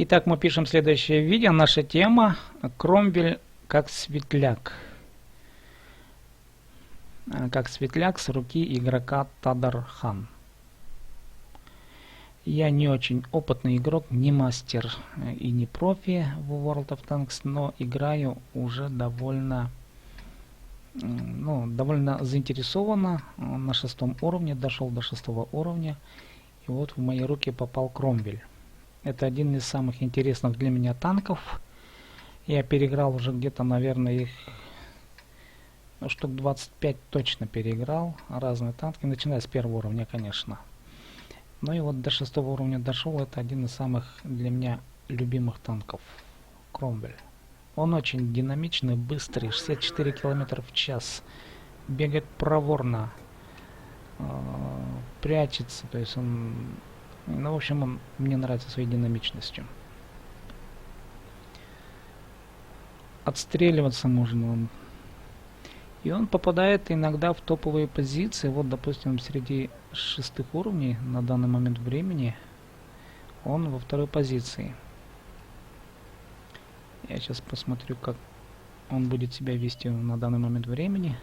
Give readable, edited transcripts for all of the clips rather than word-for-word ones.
Итак, мы пишем следующее видео. Наша тема Кромвель как светляк. Как светляк с руки игрока Тадархан. Я не очень опытный игрок, не мастер и не профи в World of Tanks, но играю уже довольно заинтересованно. На 6 уровне, дошел до 6 уровня. И вот в мои руки попал Кромвель. Это один из самых интересных для меня танков. Я переиграл уже где-то, наверное, их штук 25 точно переиграл. Разные танки, начиная с 1 уровня, конечно. Ну и вот до 6 уровня дошел. Это один из самых для меня любимых танков. Кромвель. Он очень динамичный, быстрый, 64 км в час. Бегает проворно. Прячется. То есть он... Ну, в общем, он мне нравится своей динамичностью. Отстреливаться можно. И он попадает иногда в топовые позиции. Вот, допустим, среди 6 уровней на данный момент времени он во 2 позиции. Я сейчас посмотрю, как он будет себя вести на данный момент времени.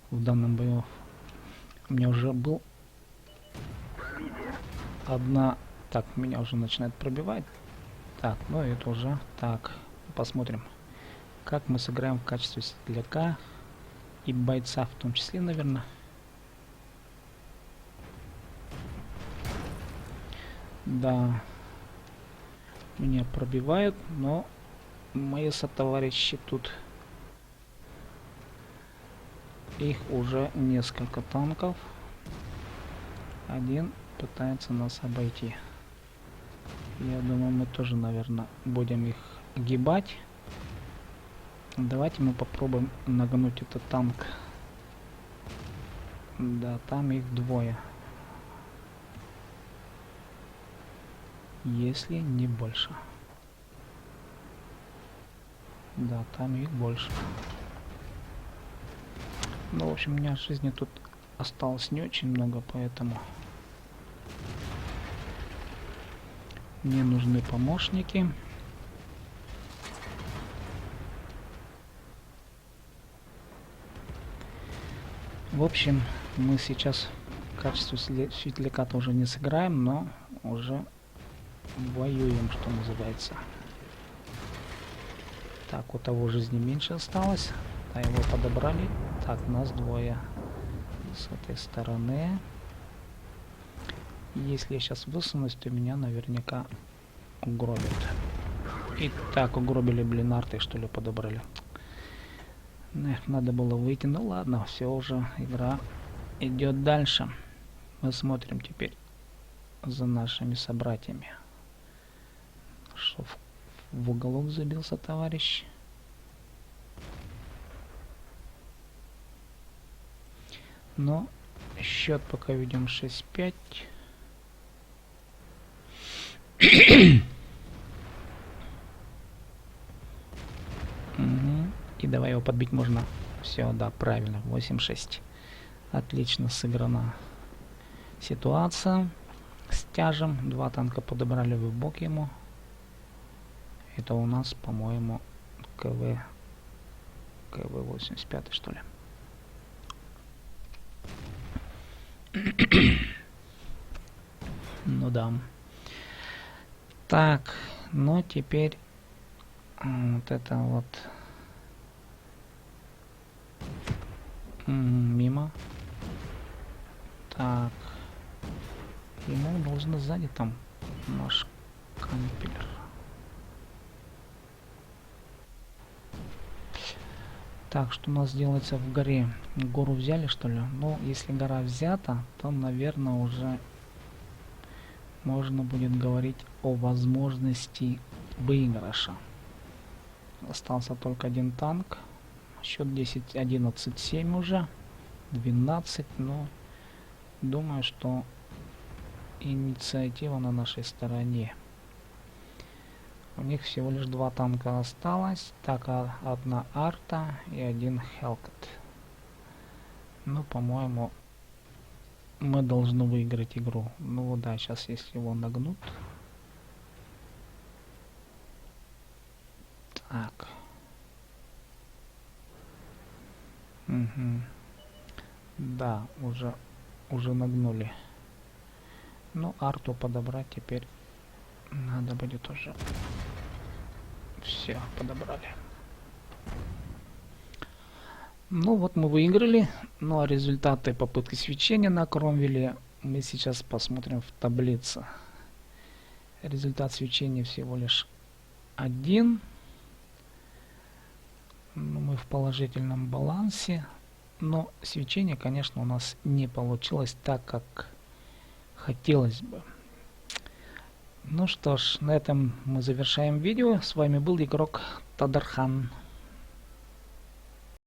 В данном бою у меня уже был одна... Так, меня уже начинает пробивать. Так, ну это уже... Так, посмотрим, как мы сыграем в качестве светляка и бойца в том числе, наверное. Да, меня пробивают, но мои сотоварищи тут... Их уже несколько танков. Один пытается нас обойти. Я думаю, мы тоже, наверное, будем их огибать. Давайте мы попробуем нагнуть этот танк. Да, там их 2. Если не больше. Да, там их больше. Ну, в общем, у меня жизни тут осталось не очень много, поэтому мне нужны помощники. В общем, мы сейчас в качестве светляка тоже не сыграем, но уже воюем, что называется. Так, у того жизни меньше осталось. Да, его подобрали. Так, нас 2 с этой стороны. Если я сейчас высунусь, то меня наверняка угробят. И так, угробили, блин, арты, что ли, подобрали. Эх, надо было выйти. Ну ладно, все уже, игра идет дальше. Мы смотрим теперь за нашими собратьями. Что в уголок забился товарищ. Но счет пока ведем 6-5. И давай его подбить можно. Все, да, правильно. 8-6. Отлично сыграна ситуация. С тяжем. 2 танка подобрали в бок ему. Это у нас, по-моему, КВ-85, что ли. Ну да. Так, ну теперь вот это вот мимо. Так, ему должно сзади там наш кампелер. Так, что у нас делается в горе? Гору взяли, что ли? Ну, если гора взята, то, наверное, уже можно будет говорить о возможности выигрыша. Остался только один танк. Счет 10-11-7 уже. 12, но думаю, что инициатива на нашей стороне. У них всего лишь 2 танка осталось. Так, 1 арта и 1 Хелкет. Ну, по-моему, мы должны выиграть игру. Ну да, сейчас если его нагнут. Угу. Да, уже нагнули. Ну, арту подобрать теперь надо будет уже. Все, подобрали. Ну вот мы выиграли. Ну а результаты попытки свечения на Кромвеле мы сейчас посмотрим в таблице. Результат свечения всего лишь 1. Мы в положительном балансе. Но свечение, конечно, у нас не получилось так, как хотелось бы. Ну что ж, на этом мы завершаем видео. С вами был игрок Тадархан.